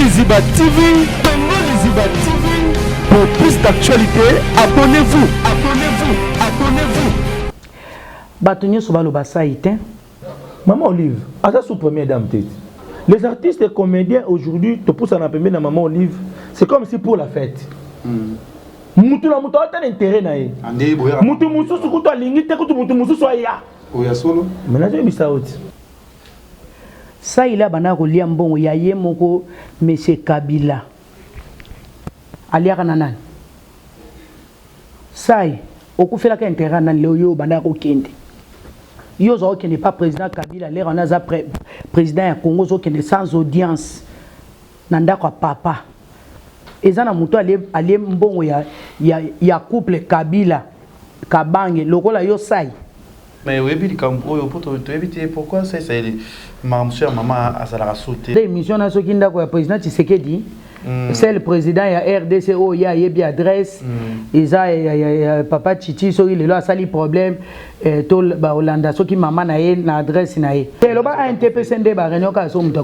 Liziba TV, Congo Liziba TV. Pour plus d'actualité, abonnez-vous, abonnez-vous, abonnez-vous. Batonio Sobalo Bassaïte. Maman Olive, à ça sous première dame tête. Les artistes et comédiens aujourd'hui te poussent à appeler la Maman Olive. C'est comme si pour la fête. Mutu la mutu a un intérêt na ye. Mutu musu sukuto alingi te kutu mutu musu so ya. Oya solo. Menaje bisa oti. Ça il a bana kolia mbongo ya ye moko monsieur Kabila. Alia kananan. Sai okufela ka intérêt nan le yo bana ko kende. Yo zo qui n'est pas président Kabila, l'air on a za président ya Congo zo qui n'est sans audience. Nanda kwa papa. Ezana muto ali mbongo ya couple Kabila Kabange lokola yo sai. Mais oui bi kampo yo poto to éviter pourquoi ça c'est maman a ça la sauté. L'émission na soki ndako ya président Tshisekedi. C'est le président ya RDCO ya yebi adresse. Eza papa Chichi so il est là ça li problème to ba Hollanda soki maman na ye na adresse na ye. Lo ba NTPC ndé ba réunion ka so muto.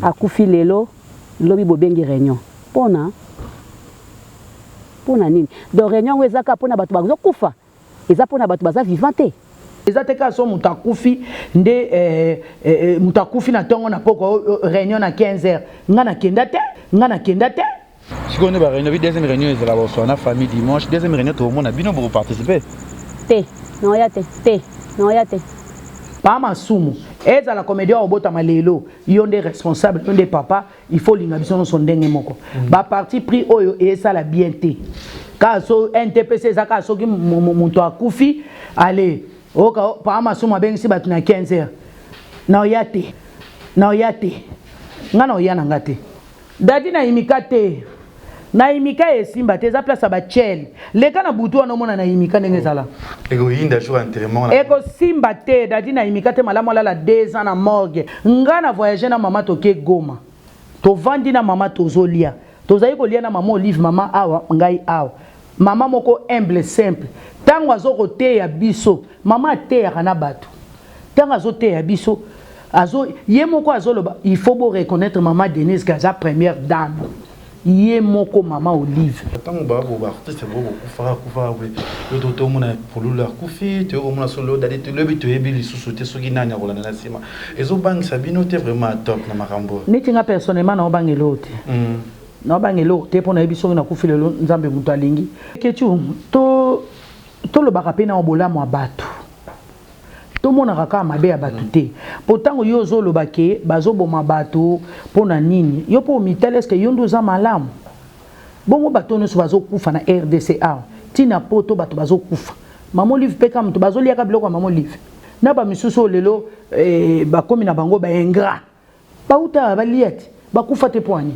Akufi lelo lobi bobengi réunion. Pona nini do réunion wezaka pona batu bazo kufa eza pona batu baza vivante eza te ka so mutakufi nde mutakufi na tongo na poko réunion na 15h ngana kenda te si on est ba réunion deuxième réunion ils la bosso na famille dimanche deuxième réunion tout le monde a bino pour participer non ya te pas masumu eza la comédie obota malelo yonde responsable yonde papa il faut linga biso no sondenge moko ba parti pris oyo et ça la bienté kaso NTPC za kaso ki muntu akufi allez oka pas masumu abengisi batu na 15h na oyate ngana oyana ngate dadi na imikate na imika esimba te za place ba chel leka na butu wana mona na imika ndenge zala ego yinda jour enterrement eko simba te dadi na imika te malamu la 2 ans na morgue ngana voyager na mama toke Goma to vandi na mama tozolia tozali kolia na mama Olive mama awa ngai awa mama moko humble simple tango azoko te ya biso mama te ya kana batu tango azote ya biso azo ye moko azoloba il faut bo reconnaître maman Denise Gaza première dame yé moko maman Olive tango ba artiste bo kufa we yo to mona polula kufi te o mona solo dali te lebi to ebili susote soki nanya kola na sima ezo bang sabino te vraiment top na makambo nitinga personnellement na obangelo te na obangelo te pona ebiso na kufi lelo nzambe mutu alingi ketu to lo bakape na obola mwa batu to mona kaka mabe ya batu te potango yo zo lo bake bazo boma batu pona nini yo po mitele eske yo ndoza malamu bongo batu no so bazo kufa na RDCA tina poto batu bazo kufa Maman Olive peka mtu bazo liaka biloko Maman Olive na ba misuso lelo ba komi na bango ba engra ba uta ba liet ba kufa te poani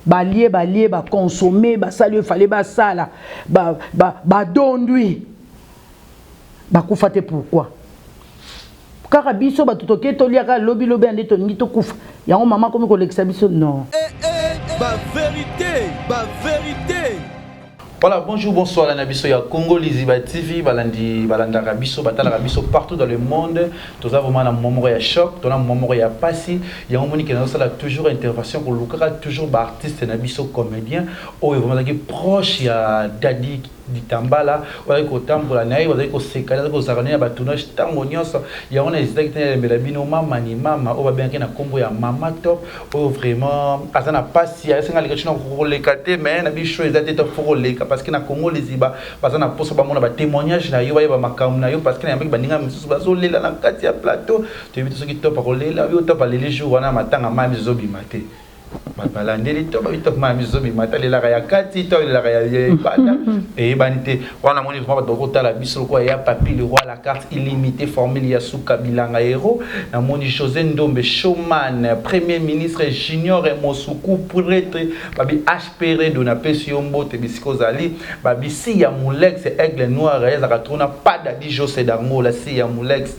ba lié ba consommer ba saluer fallait ba sala ba dondui ba kufa te pourquoi kaka biso batutoke toliaka lobi ande toningi to kufa yango mama komi kolekisa biso non ba vérité. Voilà, bonjour, bonsoir, la Nabiso ya Congo Liziba TV, balanda Rabiso, batala Rabiso partout dans le monde. Tous avons un moment ya choc, tous un moment ya passi. Il y a un moment qui a toujours intervention pour le toujours artiste Nabiso comédien. Oh, il vraiment proche ya Dadi Ditambala, wala ko tambola nayi, wala ko sekala ko zakane ba tournage tango nyonso. Ya on a hésité que les belabino mama ni mama, o ba bien que na combo ya mama top, oh vraiment azana passi, ya senga lekachina ko lekate mais na bicho ezate to foko leka parce que na Congo Liziba bazana poso ba mona ba témoignage na yo ba makamu na yo parce que na yambaki baninga misusu bazo lela na kati ya plateau, tu évite ce qui top ko lela, yo top les jours wana matanga mami zobimate. Balandeli to ba bitop mami zobimate lela ya kati to lela ya bana et banité wana moni vraiment ba kota la biso ko ya papi le roi la carte illimitée formule ya Souka Bilanga héros na moni José Ndombe showman premier ministre junior et Mosuku pour être babi HPR de na Pesiombo te bisiko zali babi si ya Mulex aigle noir ya zakatrona pas d'adi José Dango la si ya Mulex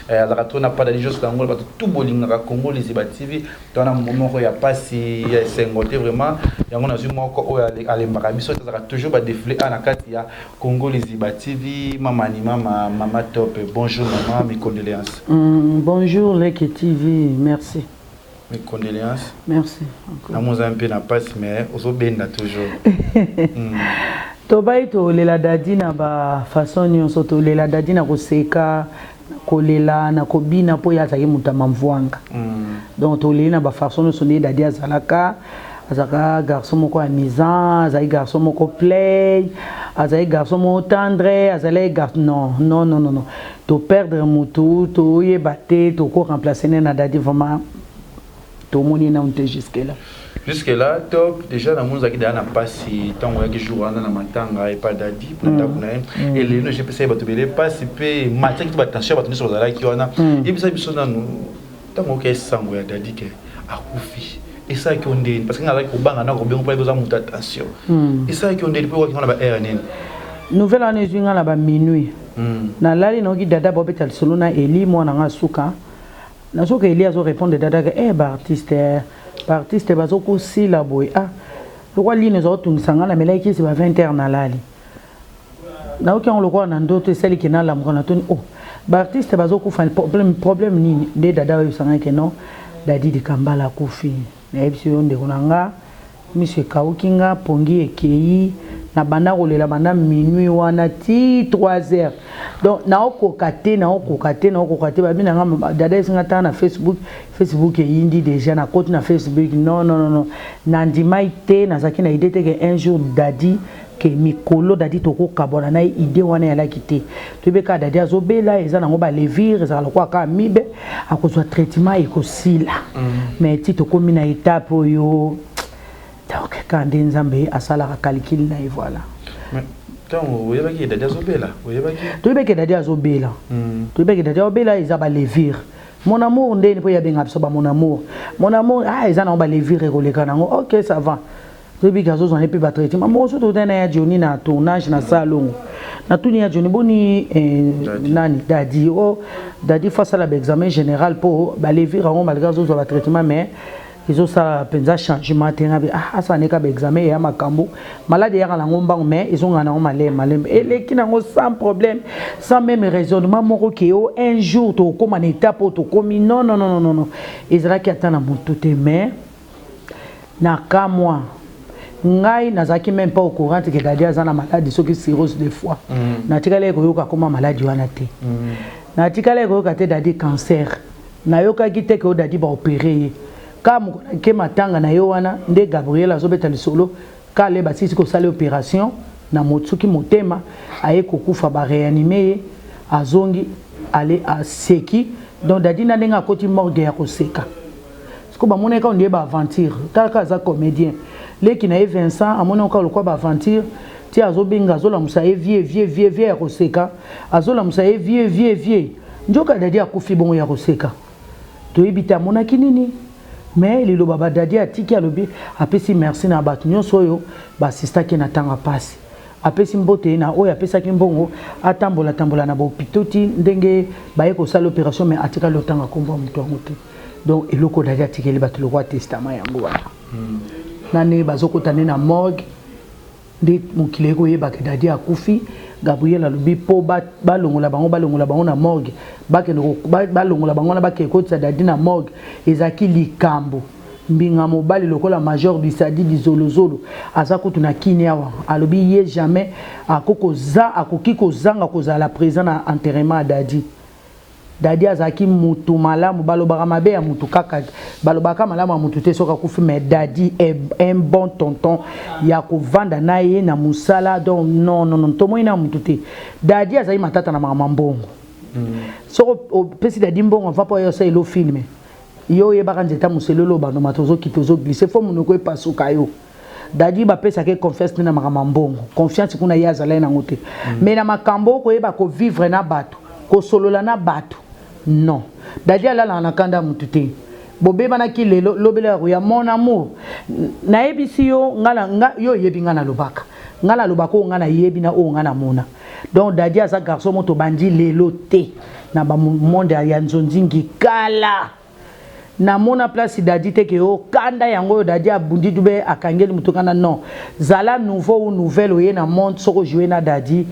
zakatrona pas d'adi José Dango ba tout bolinga Congo Liziba TV tona momoko ya si sengote vraiment yango na zuma ko ale mbakabiso tazaka toujours ba défilé à la kati ya Congo Liziba TV mama ni mama top bonjour maman mes condoléances bonjour Leke TV merci Mes condoléances. Merci. Na Mozambique na passe mais ozo benda toujours. Tobai to lela dadi na ba façon nyonso to lela dadi na koseka kolela na kobina po ya zaki mutama mvwanga. Donc to lela na ba façon nyonso ne dadi azalaka azaka garçon moko amusant, azali garçon moko play, azali garçon moko tendre, azali garçon non. To perdre mutu, to yebate, to ko remplacer na dadi vraiment to moni na unte jusque là. Jusque là, top déjà na monde qui na passi tango ya jour na matanga et pas dadi pour ndakuna et les no GPC ba to bele passi pe match qui ba tension ba tenir sur la qui wana et bisa biso na no tango ke sango ya dadi ke akufi et ça qui on dit parce que ngala ko banga na ko bien pas besoin de attention et ça qui on dit pour qu'on a ba RNN nouvelle année zwinga la ba minuit na lali no ki dada ba betal solo na Eli mo na ngasuka na soka Eli azo répondre dada que ba artiste bazo ko sila boy le roi line zo tungisanga na melaiki se ba 20h na lali na oki on le roi na ndoto celle qui na la mona toni ba artiste bazo ko fa problème nini de dada wa sanga ke non dadi de kambala kufi na ebisio nde konanga monsieur Kaukinga pongi ekei na banda kolela banda minuit wana ti 3h donc na okokate ba binanga dada singa ta na Facebook yindi déjà na côté na Facebook non na ndimaite na zaki na idée que un jour dadi que mikolo dadi toko kabona na idée wana ya la kité to be ka dadi azobela eza nango ba levir eza lokwa ka mibe akozwa traitement ekosila mais ti toko mina étape oyo donc quand nzambe asala calcul na et voilà tant oyebaki dadi azobela to be ke dadi azobela eza ba levir mon amour ndeni po ya benga biso ba mon amour eza na ba levir ekoleka nango OK ça va to be gazo zone pe ba traitement mo so to tena ya Johnny na tournage na salon na tuni ya Johnny boni nani dadi face à l'examen général pour ba levir en malgré zo ba traitement mais ils ont ça penza changement tenga ça n'est qu'à examen et à makambo malade ya la ngomba mais ils ont ngana malem et les qui n'ont sans problème sans même raisonnement moko keo un jour to comme en étape to comme non Israël qui attend na mututé mais na ka moi ngai nazaki même pas au courant que dadi azana maladie so qui cirrhose des fois na tikale ko yoka comme maladie wana te na tikale ko yoka te dadi cancer na yoka ki te ko dadi ba opérer comme que matanga na yo wana nde Gabriel azobeta lisolo ka le basisi ko sala opération na motsuki motema aye kokufa ba réanimer azongi aller à seki donc dadi na ndenga koti morgue ya koseka ko ba moneka on die ba aventure kaka za comédien leki na Vincent amona ko lokwa ba aventure ti azobenga azola musaye vie ya koseka azola musaye vie njoka dadi akufi bongo ya koseka to ibita mona kinini mais lilo baba dadi atiki alobi apesi merci na batu nyonso oyo ba sister ki na tanga pasi apesi mbote na oyo apesa ki mbongo atambola na ba hôpitaux ndenge baye ko sala opération mais atika lo tanga kombo muto ngote donc eloko dadi atiki le batu lo kwa testament yango wana nane bazokotane na morgue ndi mukile ko yeba ke dadi akufi Gabriel alobi po balongola bango na morgue balongola bango na bakekotisa dadi na morgue ezaki likambo mbinga mobali lokola major bisadi bizolozolo aza kutu na kini awa alobi ye jamais akoki kozanga kozala présent na enterrement dadi azaki mutu malamu balobaka mabe ya mutu kaka balobaka malamu ya mutu te soka kufi mais dadi est un bon tonton ya kovanda na ye na musala donc non tomoyi na mutu te dadi azali matata na mama mbongo soko pesi dadi mbongo va po yo sa elo filme yo yebaka nzeta muselelo bando matozo kitozo glisse fo munoko epasuka yo dadi bapesa ke confiance na mama mbongo confiance kuna ye azala na ngote mais na makambo ko yeba ko vivre na bato ko solola na bato non dadi alala na kanda mutu te bobeba na ki lelo lobela ya mon amour na yebisi yo ngala yo yebi ngana lobaka ngala lobaka o ngana yebi na o ngana mona donc dadi asa garçon moto bandi lelo te na ba monde ya nzonzingi kala na mona place dadi te ke o kanda yango dadi abundi dube akangeli mutokana non zala nouveau ou nouvelle oye na monde soko jouer na dadi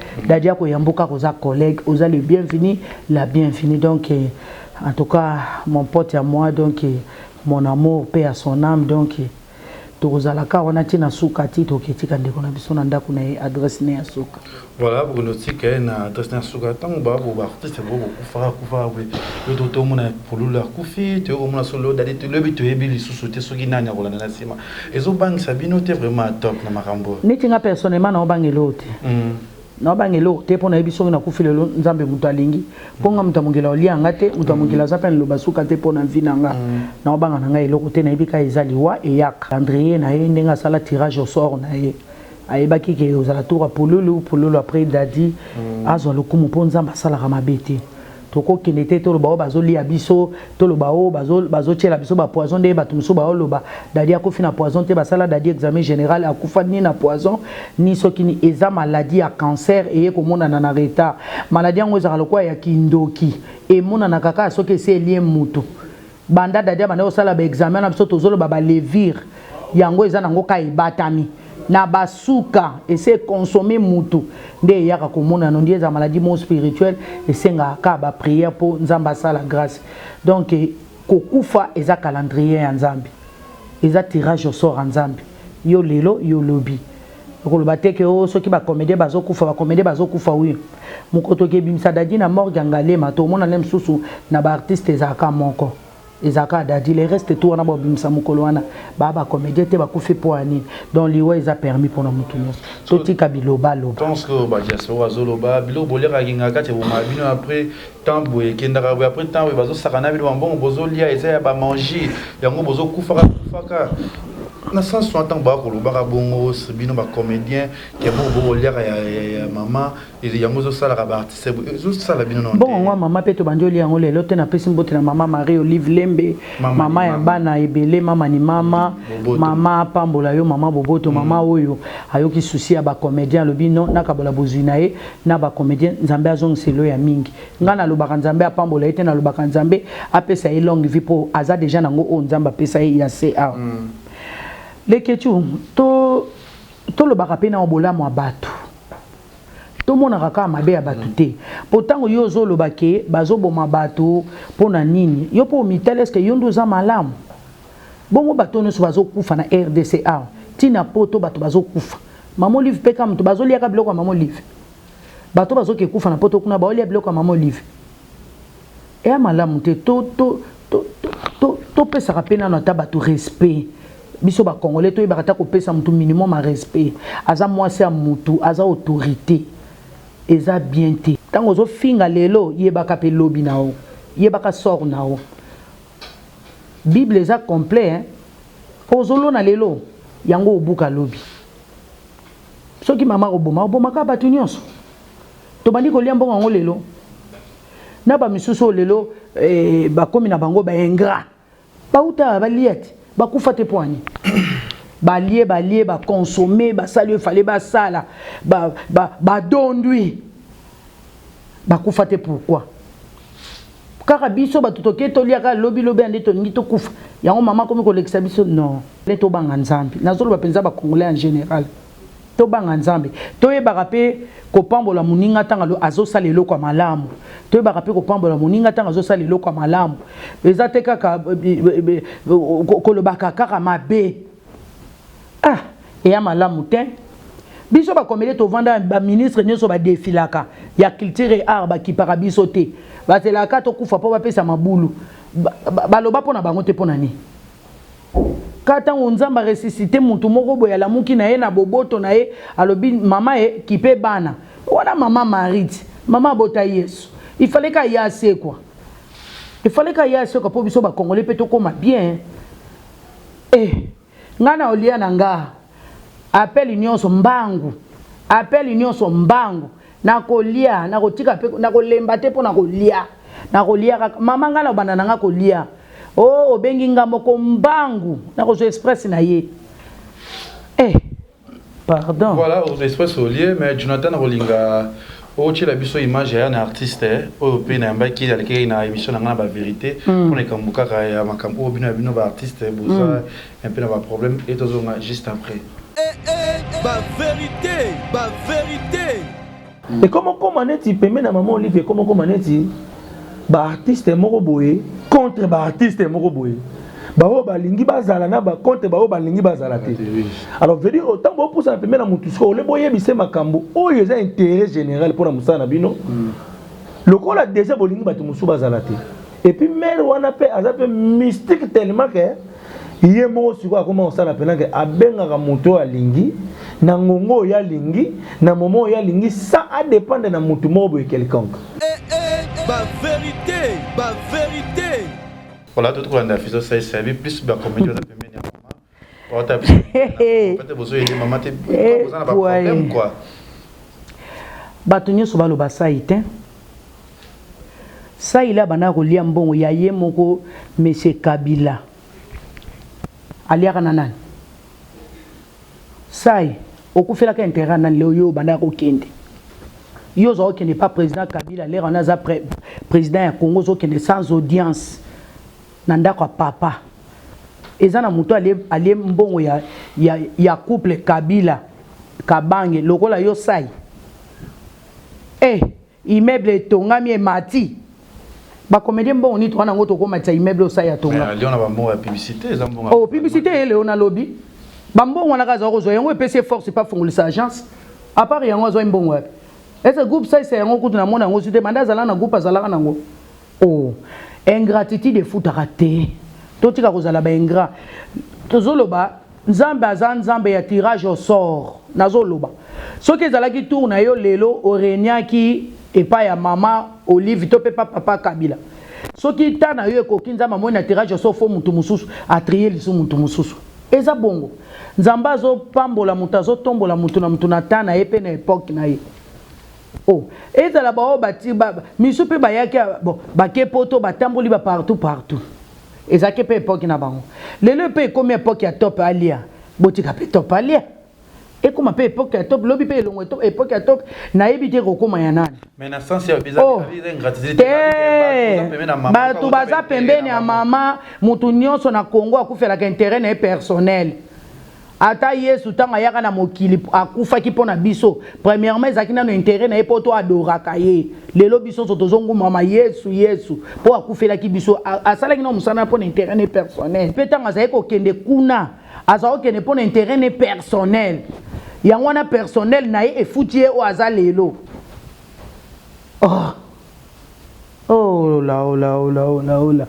ako yamboka koza collègue oza le bienvenu la bienvenue donc en tout cas mon pote à moi donc mon amour, paix à son âme. Donc, tozalaka wana tina suka ti toketika ndeko na biso na ndako na adresse ne ya suka. Voilà, pour nous dire qu'il y a une adresse na suka tant ba bo artiste bo kufa we le toto mona pour la kufi te o mona solo dali te le bitu ebili susote soki nani akola na sima ezo bang sabino te vraiment top na makambo nitinga personnellement na obangelo te na obangelo te pona ebiso na kufi lelo nzambe mutu alingi ponga mutu amongela olianga te mutu amongela zapen lo basuka te pona vinanga na obanga na ngai eloko te na ebika ezali wa eyak André na ye ndenga sala tirage au sort na ye ayebaki ke ozala tour pololo après dadi azwa lokumu mpo nzambe asalaka mabe te tokokende te toloba oyo bazolia biso toloba oyo bazotiela biso bapoison nde bato mosusu baoloba dadi akufi na poison te basala dadi examen général akufa ni na poison ni soki ni eza maladie ya cancer eye komonana na retard maladie yango ezaka lokola ya kindoki emonana kaka soki esi elie mutu banda dadi abanda kosala baexamen na biso tozoloba balevire yango eza nango ka ebatami na basuka ese consommer mutu nde yaka komona no ndieza maladie mo spirituelle esenga ka ba prière pour nzamba sala grâce donc kokufa eza calendrier ya nzambe eza tirage au sort ya nzambe yo lelo yo lobi koloba te ke o soki ba comédie bazokufa oui mokoto ke bimisa dadi na morgue ngalema to mona lem susu na ba artiste ezaka moko ezaka dadi les reste tout wana ba bimisa mokolo wana ba comédie te ba kufi po ani donc liwa eza permis pour na mutu nyonso so tika biloba loba pense que ba diaspora zoloba bilo bolera kinga kati bo mabino après temps boye kendaka boye après temps bazo sakana bilo mbongo bozo lia eza ya ba manger yango bozo kufaka na sens soit tant ba ko loba bongo bino ba comédien ke bo bolera ya mama et yango zo sala ba artiste zo sala bino non bon moi mama peto banjoli yango lelo te na pesi mbote na mama Marie Olive Lembe mama ya bana ebele mama ni mama mama pambola yo mama boboto mama oyo ayoki souci ya ba comédien lobi non na kabola bozina e na ba comédien nzambe azongiselo ya mingi ngana lobaka nzambe apambola ete na lobaka nzambe apesa e longue vie po aza déjà nango o nzamba pesa e ya CA leketu to lobaka pe na obolamu ya bato to mona kaka mabe ya bato te pourtant yo zo lobake bazoboma bato pona nini yo po mitele est-ce que yo ndo za malamu bongo bato nyonso bazokufa na RDCA tina poto bato bazokufa mama Olive peka mtu bazoliaka biloko ya mama Olive bato bazoke kufa na poto kuna baolia biloko ya mama Olive ya malamu te to pesaka pe na ta bato respect biso ba congolais to yebaka ta kopesa mutu minimum a respect aza mwasi ya mutu aza autorité eza bien te tango zo finga lelo yebaka pe lobi nao yebaka sort nao bible eza complet hein ozolo na lelo yango obuka lobi soki mama oboma ka batu nyonso to bandi ko liambo ngo lelo na ba misusu lelo ba komi na bango ba ingrat ba uta ba liet bakufa te poani balie ba consommer ba sali fallait ba sala ba dondui bakufa te pourquoi kaka biso batutoke tolia ka lobi ande to ngi to kufa yango mama komi ko lekisa biso non le to banga nzambi nazolo ba penza ba congolais en général to banga nzambi to yebaka pe ko pambola muninga tanga lo azo salelo kwa malamu to yebaka pe ko pambola muninga tanga azo salelo kwa malamu eza te kaka ko lobaka kaka mabe ya malamu te biso ba komele to vanda ba ministre nyoso ba défilaka ya culture et art ba kipaka biso te ba telaka to kufa po ba pesa mabulu ba loba pona bango te pona ni kata nzamba ressusciter mutu moko boya la muki na ye na boboto na ye alobi mama e kipe bana wana mama Marie mama bota Yesu il fallait ka yase quoi po biso ba congolais pe to koma bien ngana olia nanga appel nyonso mbangu na kolia na kotika pe na kolemba te pona kolia na kolia mama ngana bana nanga kolia obengi ngambo ko mbangu na ko express na ye pardon voilà au express au lieu mais Jonathan Rolinga tu la biso image ya na artiste au pe na mbaki ya lekei na émission na ba vérité pour ekambuka ya makambo bino ba artiste boza un peu na ba problème et tozonga juste après ba vérité et comment maneti pembe na maman Olive comment maneti ba artiste moko boye contre ba artiste moko boye bao balingi bazala na ba compte bao balingi bazala te. Alors veut dire autant bo pour ça pemena mutu so le boye bise makambo oyo eza intérêt général pour la musana bino. Le ko la déjà bolingi batu musu bazala te. Et puis mais wana pe azape mystique tellement que yé mo siko comment ça la pena que abenga mutu alingi na ngongo ya lingi na momo ya lingi ça a dépendre na mutu mobo quelconque. Ba vérité, ba vérité. Voilà, tout le monde a fait ça, ça servi plus de comédie aux appels à maman. Pour ta peut-être besoin de maman, tu as pas problème quoi. Batonyo soba lo basaite. Ça il a bana ko liambongo ya ye moko monsieur Kabila. Aliaka nanan. Sai okufela ka intérêt nan leo yo bana ko kende. Yo zo qui n'est pas président Kabila, l'air on a za président ya Congo zo qui n'est sans audience. Nanda kwa papa. Ezana muto ali mbongo ya couple Kabila Kabange lokola yo sai. Immeuble tongami e mati. Ba comédien mbongo ni to wana ngoto ko matsa immeuble sai ya tonga. Mais Léon a mbongo ya publicité, za mbongo. Oh publicité Léon na lobby. Ba mbongo wana kaza ko zo yango PC force pas fongolisa agence. À part yango zo mbongo wapi. Est-ce groupe ça c'est yango kutu na mona yango sute manda zala na groupe azala nango. Oh ingratitude foot raté. Totika kozala ba ingrat. Tozoloba nzambe azan nzambe ya tirage au sort. Nazoloba. Soki ezala ki tour na yo lelo oreniaki epa ya mama Olive to pe papa Kabila. Soki ta na yo ekoki nzambe mona tirage au sort fo mutu mususu atrier lisu mutu mususu. Eza bongo. Nzamba zo pambola mutu zo tombola mutu na ta na epe na époque na ye. Oh, et ça là-bas, bâti, miso pe bayaki bon, baké poto, batamboli ba partout. Et ça qui peut époque na bango. Le pe comme époque ya top alia, botika pe top alia. Et comme pe époque ya top, lobby pe longo top époque ya top, na ebité kokoma ya nani. Mais na sens ya bizarre, ingratitude. Batu baza pembeni ya mama, mutu nyonso na Congo akufela ka intérêt na personnel. Ata Yesu tanga yaka na mokili akufa ki pona biso premièrement ezaki na intérêt na epoto adoraka ye lelo biso tozongu mama Yesu po akufela ki biso asala ki na musana pona intérêt ne personnel petanga za eko kende kuna azao kende pona intérêt ne personnel yango na personnel na ye efutie o azalelo oh la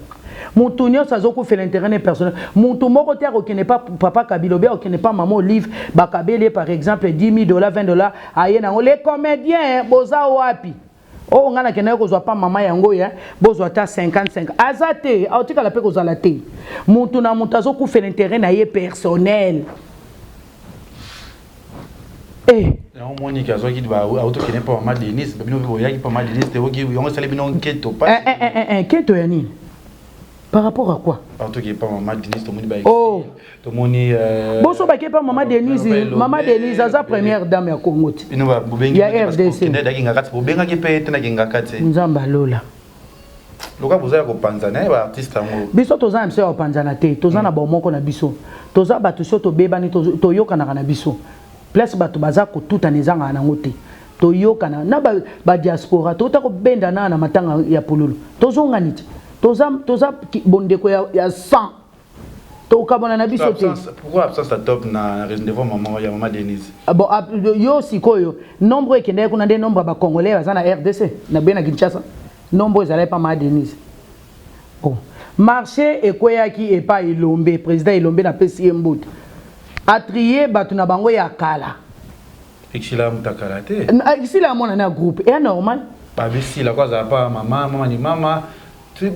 Mutu nyonso azokufela intérêt ne personnel. Mutu moko te akokende pas papa Kabila ou bien akokende pas maman Olive bakabele par exemple $10,000 $20 aye nango les comédiens boza wapi. Oh ngana kende kozwa pas maman yango ya bozwa ta 55 azate autika la pe kozala te. Mutu na mutu azokufela intérêt na ye personnel. Non, Monique, a dit auto qui n'est pas maman Denise, mais nous voyons pas maman Denise, te voki on sale binon keto pas. Keto yani. Par rapport à quoi? Auto qui est pas maman Denise, tout le monde oh, tout le monde bon so ba ke pas maman Denise, maman Denise aza première dame ya Congo. Ino ba bubengi RDC. Kende daki ngakati bubenga ki pe tena ki ngakati. Nzamba lola. Loka boza ko panzana ba artiste ngo. Biso toza mse o panzana te, toza na ba moko na biso. Toza batu so to bebani to yokana na biso. Place batu baza ko tuta nezanga na ngote. To yokana na ba diaspora to ta ko benda na matanga ya pululu. Tozonga niti. Toza bondeko ya 100. To kabona na biso te. Pourquoi absence top na raison de maman ya maman Denise? Bon yo sikoyo nombre ekende kuna nde nombre ba congolais baza na RDC na bena Kinshasa. Nombre ezala pas maman Denise. Bon, marché ekoyaki epa Ilombe, président Ilombe na PCM Mbut. Atrier batu na bango ya kala. Ikila mutakala te. Ici la mona na groupe, est normal. Ba bisi la quoi ça pas maman ni mama. Mais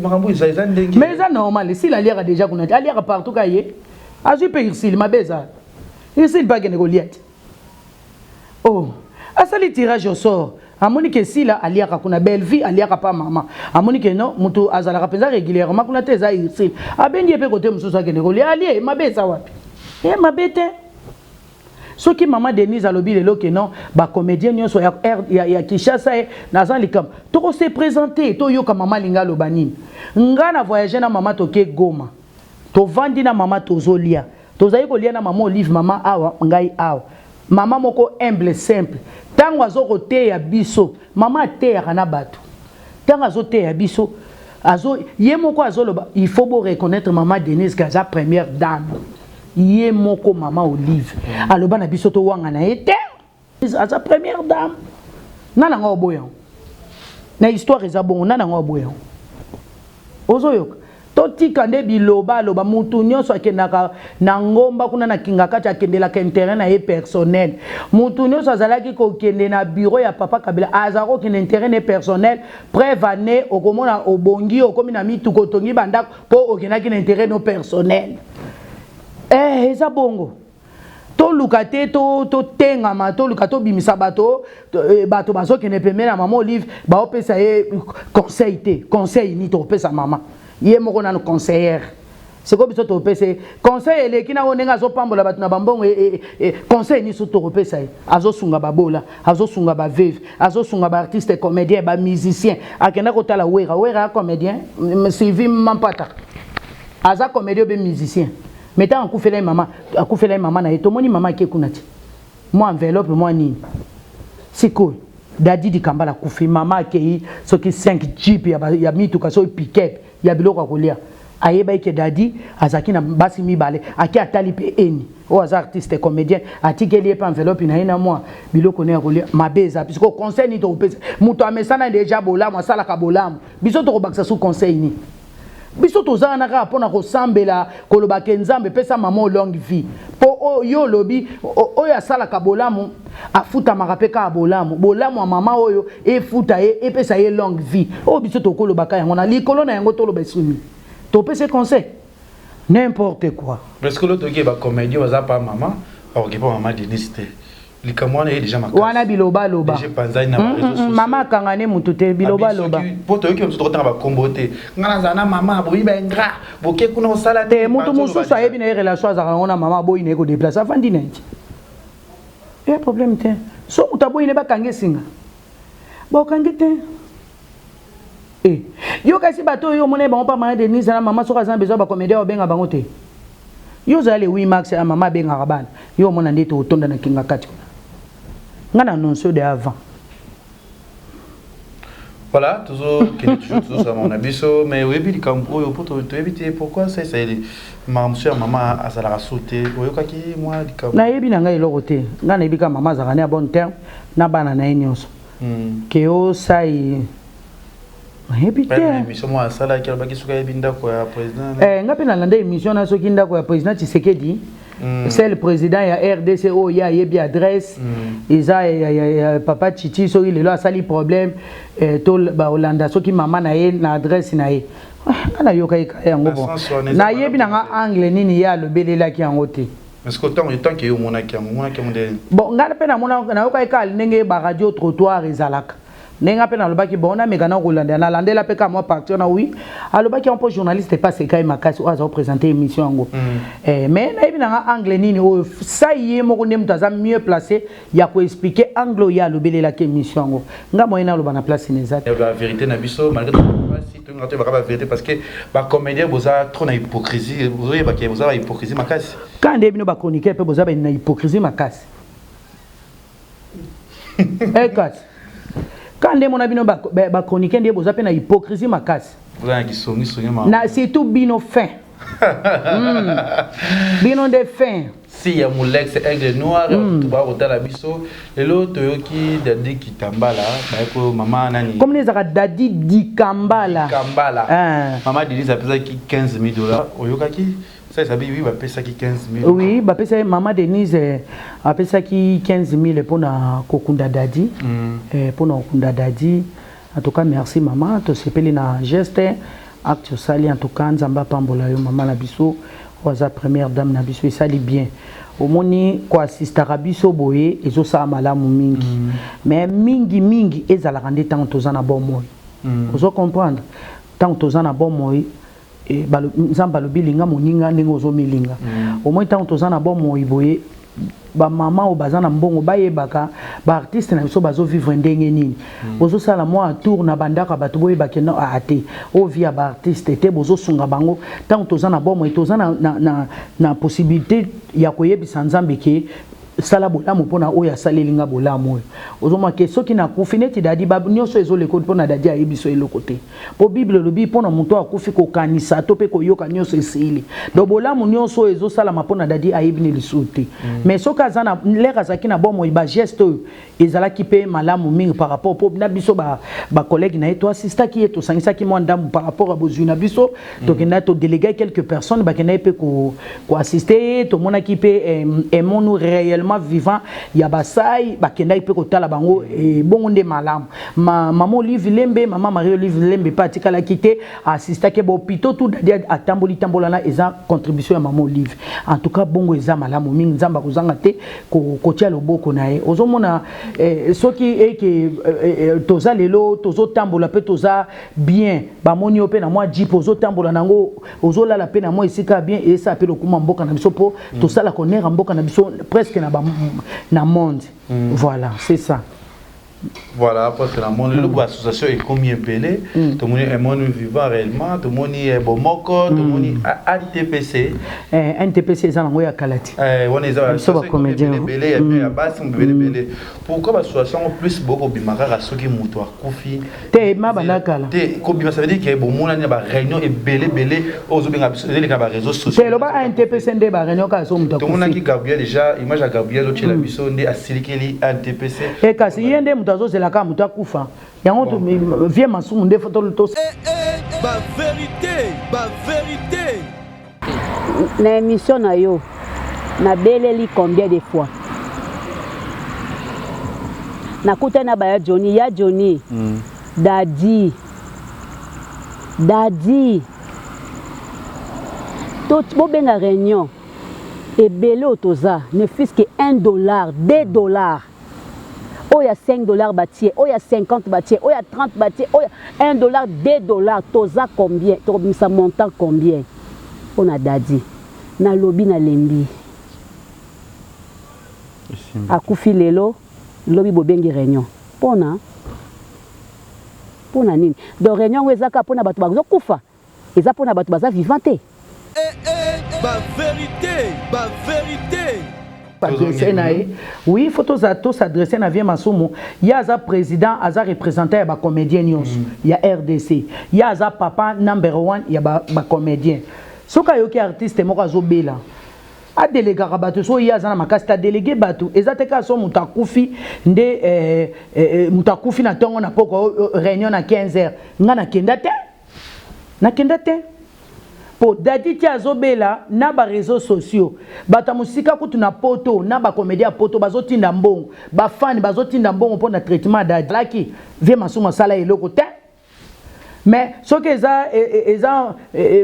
c'est normal, si la lière déjà qu'on a dit, la partout cahier. Azu pe ici ma beza. Ici pas gagner Goliath. Oh, asa le tirage au sort. Amoni que si la aliaka kuna belle vie aliaka pas maman. Amoni que non, mutu azala kapeza régulièrement kuna teza ici. Abendi pe côté mususu gagner Goliath. Ali ma beza wapi? Ma bête. Ce qui maman Denise a lobby le que non, ba comédien nyonso ya Kinshasa na likam. To se présenter, to yo ka maman linga lobani. Nga na voyager na maman toke Goma. To vandi na maman tozolia. To zayi ko lia na maman Olive maman awa ngai awa. Maman moko humble simple. Tango azoko te ya biso, maman te ya na bato. Tango azote ya biso, azo ye moko azoloba il faut beau reconnaître maman Denise Gaza première dame ye moko maman Olive aloba na biso to wanga na ete aza première dame nana nga oboya na histoire eza bon nana nga oboya ozoyoka totika nde biloba loba mutu nyonso akendaka na ngomba kuna na kinga kati akendelaka intérêt na ye personnel mutu nyonso azalaki kokende na bureau ya papa Kabila azako kende intérêt ne personnel preuve ane okomona obongi okomi na mitu kotongi bandako po okendaki na intérêt no personnel eza bongo toluka te to tengama toluka to bimisa bato bazokende pembeni na mama Olive baopesa ye conseil te conseil ni topesa mama ye moko nano conseillère c'est comme ça topesa conseil eleki na onenga azopambola bato na bambongo conseil ni so topesa ye azosunga babola azosunga baveve azosunga baartiste comédien bamusicien akenda kotala wera comédien Sylvie Mampata aza comédien be musicien mais tant akufela mama na ye tomoni mama ke kuna ti moi enveloppe moi nini sikoyo dadi di kambala kufi mama akei soki 5 jeep ya mituka so pick-up ya biloko akolia ayeba ke dadi azaki na basi mibale aki atali pe eni o aza artiste comédien atikeli ye pa enveloppe na ye na moi biloko ne akolia mabeza puisque conseil ni to pesa muto amesana déjà bolamu asala ka bolamu biso to baksa sous conseil ni biso tozala na kaka mpona kosambela kolobaka nzambe pesa mama longue vie po yo lobi oyo asalaka bolamu afutamaka mpe kaka bolamu ya mama oyo efuta ye epesa ye longue vie oyo biso tokolobaka yango na likolo na yango toloba esumi topesa conseil n'importe quoi parce que l'autre qui va comédie waza pas maman ok pas maman Denise te likamwana ye déjà makasi wana biloba loba je panzai na mama kangane mutu te biloba loba poto yoki mutu tokotanga ba kombote ngana zana mama boyi ba ngra boke kuna osala te mutu mususu ayebi na relation azaka ngona mama boyi na ko déplacer afandi na nti e problème te so mutu boyi ne bakange singa bokange te yo kasi bato yo mona bango pa mama Denise na mama soka zana besoin ba comédien obenga bango te yo zale 8 max ya mama benga kabana yo mona ndete otonda na kinga kati ngana annonce de avant. Voilà, toujours ça mon abisso mais oui bi kampo yo poto to éviter pourquoi ça maman a sala sauter oyokaki moi di kampo na yebi na ngai eloko te ngana yebi ka mama zakane a bon terme na bana na nyonso ke o sai yebi te émission moi sala ki alobaki suka yebi ndako ya président ngapi na landa émission na soki ndako ya président Tshisekedi c'est le président ya RDC o ya yebi adresse eza ya papa Chichi soki lelo asali problème to ba Holanda soki mama na ye na adresse na ye ana yoka yango bon na yebi na nga angle nini ya lobelelaki yango te parce que tant que yo monaki de bon ngana pe na mona na yoka ka ndenge ba radio trottoir ezalaka nenga pe na lobaki bon na megana Holanda na landela pe ka moi partir na oui alobaki un peu journaliste pas c'est kai makasi oza présenter émission ngo mais na yebi na nga angle nini o ça yé moko ndem taza mieux placé ya ko expliquer anglo ya lobelela ke émission ngo nga moyena loba na place nezati la vérité na biso malgré si tu ngato ba vérité parce que ba comédien boza trop na hypocrisie boza ba ke boza ba hypocrisie makasi quand ndebino ba chroniqueur pe boza ba na hypocrisie makasi ekat quand ndemo na bino ba chroniqueur ndie boza pe na hypocrisie makasi boza ki songi na surtout bino fin bino de fin si ya Molex aigle noir tu ba otala biso lelo toyoki dadi kitambala ba ko mama nani comme les ara dadi dikambala mama Denise a pesa ki $15,000 oyokaki ça ça oui ba pesa ki $15,000 oui ba pesa maman Denise a pesa ki $15,000 pour na kokunda dadi pour na kokunda dadi en tout cas merci maman to sepeli na geste acte sali en tout cas nzamba pambola yo maman na biso oza première dame na biso sali bien omoni ko assista biso boye ezo sa malamu mingi mais mingi ezalaka nde tant tozana bon moy ozo comprendre tant tozana bon moy et nzamba lobilinga moninga ndenge ozo milinga omoni tant tozana bon moy boye ba mama o bazana mbongo bayebaka ba artiste na biso bazo vivre ndenge nini ozo sala moi tour na bandaka bato boyebaka na ate o via ba artiste te bozo sunga bango tant tozana bon moy tozana na possibilité ya koyebisa nzambe ke sala bolamu pona oya salelinga bolamu ozoma ke soki na kufi neti dadi ba nyonso ezoleko pona dadi ayebiso eloko te po bible lobi pona moto akufi ko kanisa to pe ko yoka nyonso esili do bolamu nyonso ezosala mapona dadi ayebini lisuti mais soki azana leka zaki na bomo ba geste ezalaki pe malamu mingi par rapport po na biso ba collègue na eto assista ki eto sangisa ki mwandam par rapport à bozui na biso to kenda to déléguer quelques personnes ba kenda pe ko assister to mona ki pe aimons-nous réellement vivant ya basai ba kenda pe ko tala bango e bongo nde malamu maman Olive Lembe maman Marie Olive Lembe patika la kité assista ke bo pito tout dadi atamboli tambolana eza contribution ya maman Olive en tout cas bongo eza malamu mingi nzamba kozanga te ko tia loboko na ye ozomona soki eke toza lelo tozo tambola pe toza bien bamoni ope na moi jipo ozo tambola nango ozola la pe na moi esika bien et ça pe lokuma mboka na biso po to sala connaître mboka na biso presque na monde voilà c'est ça. Voilà, parce que dans mon l'association est combien pelé, tout le monde est mon vivant réellement, tout le monde est bon moko, tout le monde est NTPC. NTPC c'est un ngoya kalati. On est association comédien belé et puis à base on belé belé. Pourquoi l'association plus beaucoup bimaka rasoki muto akufi. Te ma banakala. Te ko bima ça veut dire que bon mona ni ba réunion et belé belé aux obinga les ka ba réseaux sociaux. Te lo ba NTPC ndé ba réunion ka so muto akufi. Tout le monde qui Gabriel déjà image à Gabriel au tela biso ndé asilikeli NTPC. Et kasi yende muto c'est la cam muta kufa yango to vie masumu nde photo to ba vérité na émission na yo na beleli combien de fois na kuta na ba Johnny ya Johnny dadi tout bo benga réunion et belé otoza ne fût que $1 $2 oh il y a $5 bâtier, oh il y a 50 bâtier, oh il y a 30 bâtier, oh il y a $1, $2, toza combien, ça montant combien? On a dadi, na lobby na lembi. Akufi lelo, lobby bobengi réunion. Pona nini? Donc réunion wezaka pona batu bazo kufa. Eza pona batu baza vivante. Ba vérité. Oui, il faut tous s'adresser à Vie Masumu. Il y a un président, il y a un représentant, il y a un comédien, il y a RDC. Il y a un papa number 1, il y a un comédien. Ce qui est artiste, c'est un zobela. A délégué Rabatou, so il y a un makasta délégué Batou. Ezateka so mutakufi mutakufi na tongo na poko réunion à 15h. Ngana kendate. Po dadi ti azobela na ba réseaux sociaux bata musika kutu na poto na ba comédien poto bazotinda mbongo ba fan bazotinda mbongo pour na traitement dadi laki Vie Masumu sala eloko te mais ce que eza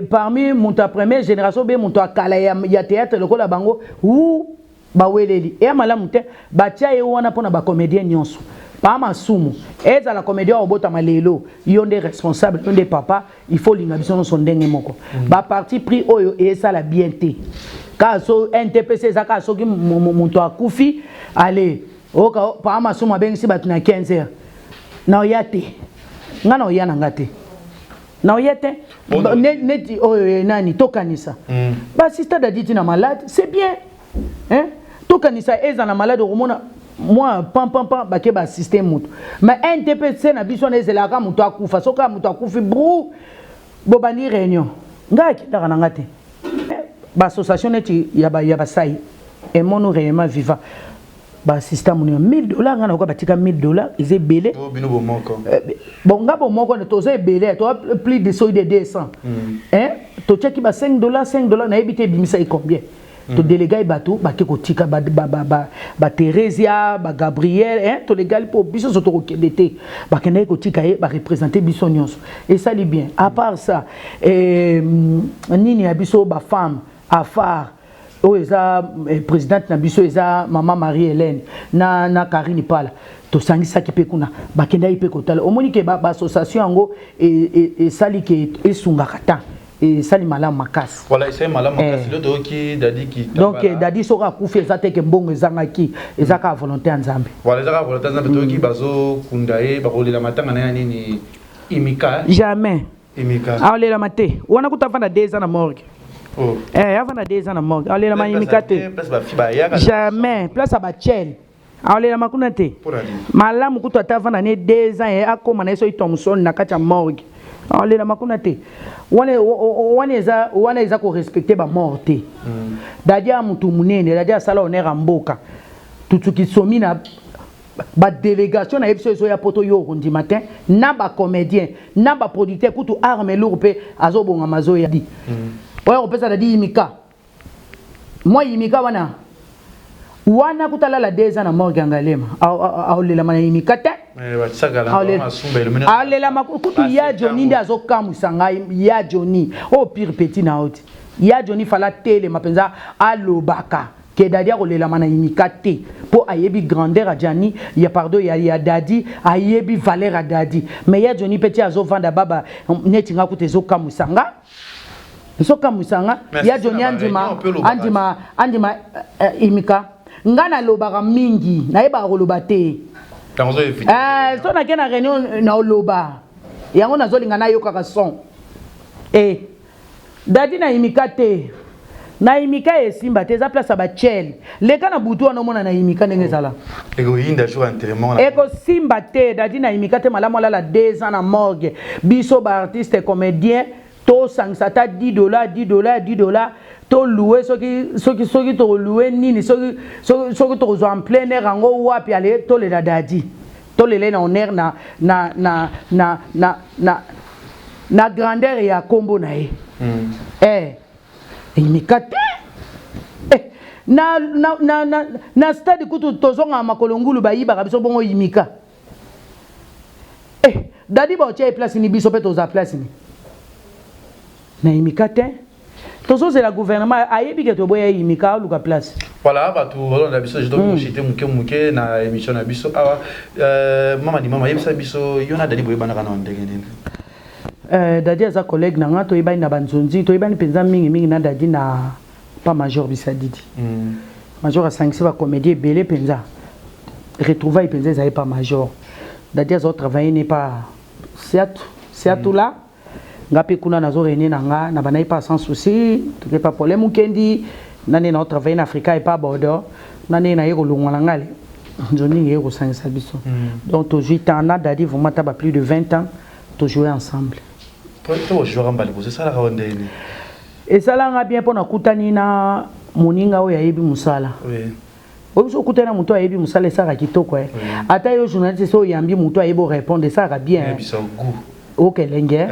parmi mon première génération be mon akala ya théâtre lokola bango ou ba weleli e malamu te ba tia e wana pona ba comédien nyonso pas Masumu eza la comédien obota malelo yonde responsable yonde papa il faut linga biso son ndenge moko ba parti pris oyo et ça la bienté kaso NTPC za kaso ki muntu akufi allez oka pas Masumu abengisi batu na 15h na oyate ngana oyana ngate na oyate neti oyo nani tokanisa ba sister daditi na malade c'est bien hein tokanisa eza na malade romona moi pam bake ba système mutu mais NTPC na biso na ezela mutu akufa soka mutu akufi brou bobani réunion ngaki ndaka ngate ba association neti ya ba sai et mon réellement vivant ba système ni $1000 ngana ko batika $1000 ils belé bino bomoko bon ngabo moko ne toze belé to plus de solde 200 hein to cheki ba $5 na ebité bimisa combien to délégué bateau bake kotika ba Theresia ba Gabriel hein to légal pour biso soto ko kedete ba kende kotika e ba représenter biso nyonso et ça li bien à part ça nini ya biso ba femme afar o eza présidente na biso eza maman Marie-Hélène na Karine Pala to sangisa ki pe kuna ba kende pe kotala omoni ke ba association ngo et sali ke esunga kata et ça malamu makasi voilà c'est malamu makasi l'autre qui dadi qui donc dadi soka kufi ezate ke mbongo ezangaki ezaka volonté nzambe voilà ezaka volonté nzambe to ki bazo kundae bakolela matanga na nini imika jamais imika aolela mate wana kutafanda 2 ans na morgue Avant na 2 ans na morgue. Allez la manimikate. Jamais. Place à Bachel. Allez la makunate. Malamu kutu atava na 2 ans et akoma na so Thomson na kati ya morgue. Allez la makunate. Wana eza ko respecter ba morte. Dadia mutu munene, dadia sala honneur mboka. Tutuki somi na ba délégation na ebiso ya poto yo rundi matin na ba comédien na ba producteur kutu arme lourd pe azobonga mazo ya di oya opesa da di imika moi imika wana kutala la 2 ans na morgue ngalema aolela mana imika te aolela makutu ya Johnny ndi azokamusa ngai ya Johnny o pire petit na oti ya Johnny fala tele mapenza alobaka que Dadi a roulé la manayimikate pour ayebi grandeur à Djani, il y a pardon, il y a Dadi, ayebi valeur à Dadi. Mais il y a Johnny Petit à Zovanda Baba, netinga koute Zoka Musanga. Zoka Musanga, il y a Johnny Andima Imika. Ngana lobara mingi, naeba rolobate. So na kena réunion na oloba. Yango na zolinga na yoka son. Dadi na imikate. Na imika esimba te za place ba chel leka na butu wana mona na imika ndenge zala eko yinda jour enterrement eko simba te dadi na imika te malamu la 2 ans na morgue biso ba artiste comédien to sangsata $10 to louer soki to louer nini soki to zo en plein air ngo wapi ale to le dadi to le na honneur na grandeur ya kombo na ye imikate na stade kutu tozonga makolongulu bayiba biso bongo imika dadi ba otie place ni biso pe toza place ni na imikate tozo c'est la gouvernement ayebi ke to boya imika luka place voilà ba tu on biso je dois chiter muke na émission na biso awa mama yebisa biso yona dadi boyeba na kana ndenge nini Dadi aza collègue nanga to yeba na banzonzi to yeba ni penza mingi na Dadi na pas major bisadidi major a sangisi ba comédie belé penza retrouvaille penza ça pas major Dadi aza travailler n'est pas c'est tout là ngapi kuna nazo réunir nanga na banayi pas sans souci to pas problème ukendi nani na travailler en Afrique et pas bordeaux nani na yeko longwala ngale nzoni yeko sangisa biso donc to 8 ans na Dadi vraiment ta plus de 20 ans to jouer ensemble. Et ça là bien pour na kutani na moninga o ya yebi musala. Oui. Obiso kutana muto ya yebi musala ça kitoko ata yo journaliste so yambi muto ayebo répondre ça va bien. Yebi ça goût. OK lengue.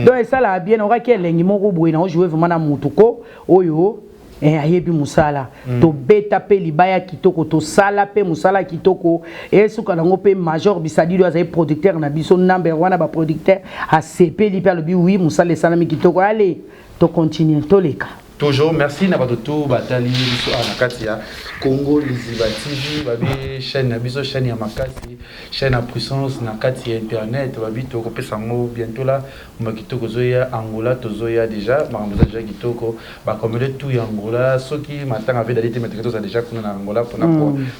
Donc ça là bien on va que lengue moko boye na jouer vraiment na mutuko oyo ayebi musala to beta pe libaya kitoko to sala pe musala kitoko et suka nango pe major bisadi do azayi producteur na biso number 1 ba producteur a CP li pe le bi oui musala salami kitoko allez to continuer to leka toujours merci na batoto batali biso na kati ya Congo Liziba TV babi chaîne na biso chaîne ya makasi chaîne à puissance na kati ya internet babi to ko pesa mo bientôt là makitoko zoya Angola tozoya déjà makambo déjà kitoko ba komele tout ya Angola soki matanga avait d'aller te mettre ça déjà kuna na Angola pour na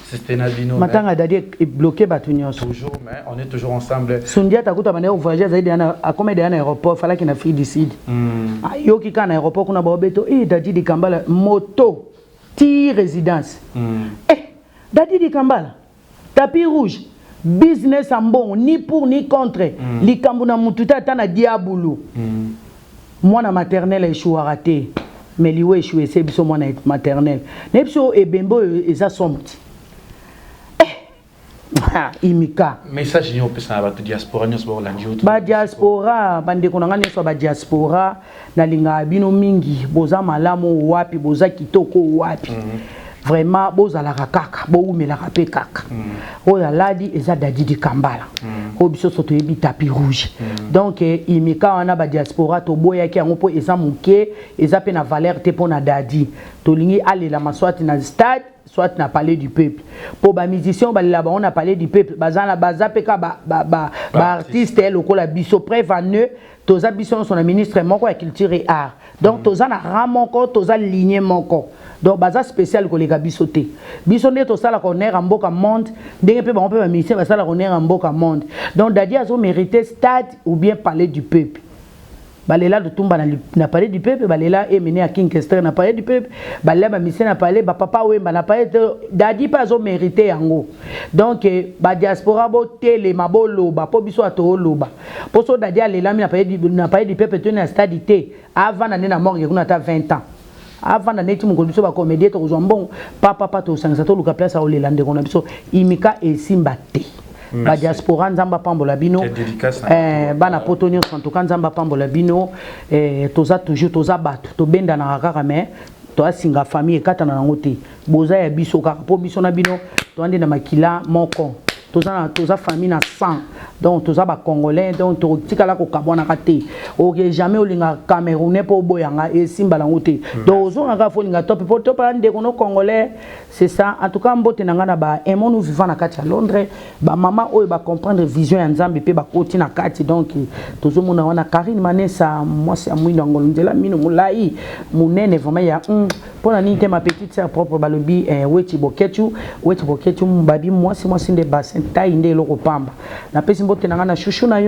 système bino matanga d'aller bloquer batunyo toujours mais on est toujours ensemble sundia takuta bana voyager zaidi ana akomede na aéroport fala kina fi decide yoki kana aéroport kuna baobeto Dadi di Kambala moto ti résidence Dadi di Kambala tapis rouge business en bon ni pour ni contre likambo na mututa tana diabulu mwana maternelle échoué raté mais liwe échoué c'est biso mwana maternelle ne biso ebembo eza somti imika message ni opesa ba diaspora nyos ba landio ba diaspora bande konanga nyos ba diaspora na linga bino mingi boza malamu wapi boza kitoko wapi vraiment boza la kaka bo umela pe kaka o ya ladi eza Dadi di Kambala o biso soto yebi tapis rouge donc imika wana ba diaspora to boya ki yango po eza muke eza pe na valeur te pona Dadi to lingi ale la maswati na stade soit na parler du peuple pour ba musicien ba là on a parlé du peuple bazana bazapeka ba artiste lokola biso prévenu toza biso son ministre moko ya culture et art donc toza na ramoko toza lignée moko donc baza spécial ko leka biso te biso ne to sala ko nera mboka monde ndenge pe ba pe musicien ba sala ko nera mboka monde donc Dadi azo mériter stade ou bien parler du peuple balela lutumba na palais du peuple balela emene à Kincaster na palais du peuple balela ba mission na palais ba papa wemba na palais dadi pas zo mérité yango donc ba diaspora bo tele mabolo ba po biso ato loba poso dadi alela na palais du peuple to na stade té avant na mort kuna ta 20 ans avant na neti mukolo biso ba comédie to bon papa to sangisa to luka place au lelande kona biso imika esimba te ba diaspora nzamba pambola bino bana potonio santo nzamba pambola bino toza toujours toza bato to benda na kaka mais to asinga famille katana na ngote boza ya biso kaka po biso na bino to ande na makila moko toza famille na 100 donc toza ba congolais donc to tikala ko kabona kate oke jamais olinga camerounais po boyanga et simba la ngote donc ozonga ka folinga top po to pa ndeko no congolais c'est ça en tout cas mbote nanga na ba emo nous vivant na kati à Londres ba mama oyo ba comprendre vision ya nzambe pe ba koti na kati donc tozo mona wana Karine Manessa moi c'est amui ngolo ndela mino mulai munene vraiment ya pour la nite ma petite sœur propre balobi weti boketu mbabi moi c'est de bassin taille nde loko pamba na pesi mbote nanga na chouchou na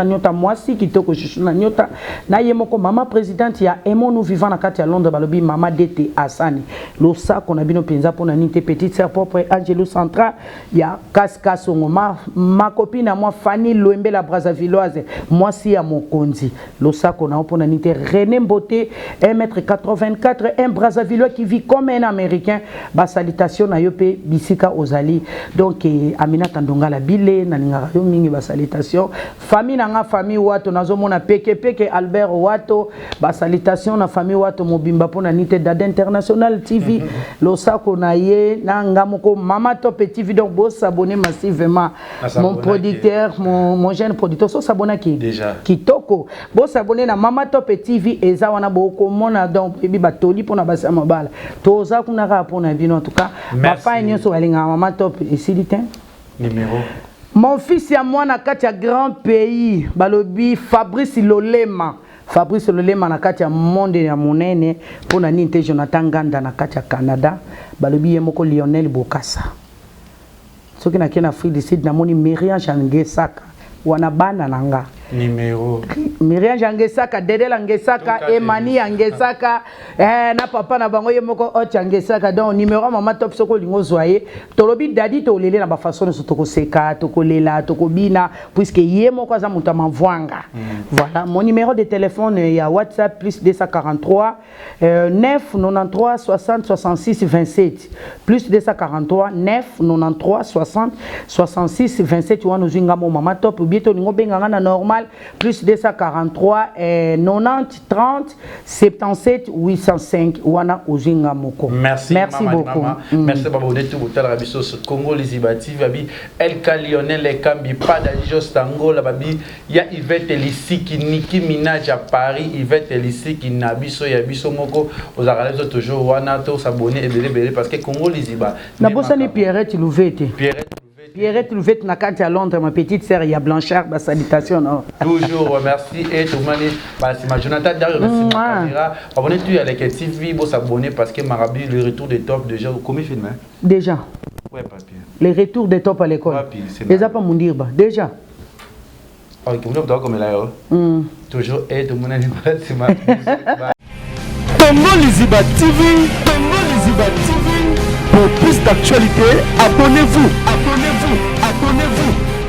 nyota moi si kitoko chouchou na nyota na yemoko mama présidente ya emo nous vivant na kati à Londres balobi mama Dete Asani lo sako na bino penza pour na nite petite sœur propre Angelo Centra ya Kaskasongo ma copine à moi Fanny Loembe la Brazzavilloise moi si ya mokonzi lo sako na pour na nite René Mbote 1m84 un Brazzavillois qui vit comme un américain ba salutation na yope bisika ozali donc Aminata Ndongala bile na ninga yo mingi ba salutation famille nanga famille wato nazomona peke Albert wato ba salutation na famille wato mobimba pona nite dada international TV lo sako na ye na ngamoko mama top TV donc bo s'abonner massivement mon producteur mon jeune producteur so s'abonner qui déjà kitoko bo s'abonner na mama top TV eza wana bo ko mona donc bibi batoli pona basa mabala toza kuna ka pona bino en tout cas ba fa nyonso balinga mama top esilite numéro mon fils et moi na kati ya grand pays balobi Fabrice Lolema na kati ya monde ya monene pona ninte Jonathan Ganda na kati ya Canada balobi yemoko Lionel Bokassa soki na kena Afrique du Sud na moni Myriam Jangesaka wana bana nanga numéro Myriam Jangesaka Dede Langesaka Emani Yangesaka na papa na bango yemoko Ot Yangesaka donc numéro mama top soko lingo zoye tolobi dadi to lele na ba façon de toko seka toko lela toko bina puisque yemoko za muta mavwanga voilà mon numéro de téléphone ya WhatsApp plus 243 9 93 60 66 27 plus 243 9 93 60 66 27 wana zinga mo mama top bieto lingo benga na normal plus 243 90 30 77 805 wana ozinga moko. Merci beaucoup. Merci beaucoup de tout botal rabiso sur Congo Lizibati babi El Lionel Le Kambi pas d'Alijos Tango la babi ya Yvette Elisiki Nicki Minaj à Paris Yvette Elisiki nabiso ya biso moko aux arabes toujours wana to s'abonner et belé parce que Congo Liziba na bossa ni Pierrette Louvete Pierrette Louvette na kati à Londres ma petite sœur ya Blanchard ba salutation non toujours merci et tout mani bah c'est ma Jonathan derrière le caméra abonnez-vous à la TV pour s'abonner parce que Marabi le retour des top déjà combien film hein déjà ouais papier les retours des top à l'école déjà pas mon dire déjà ok on doit comme là toujours et tout mani c'est ma Congo Liziba TV pour plus d'actualité abonnez-vous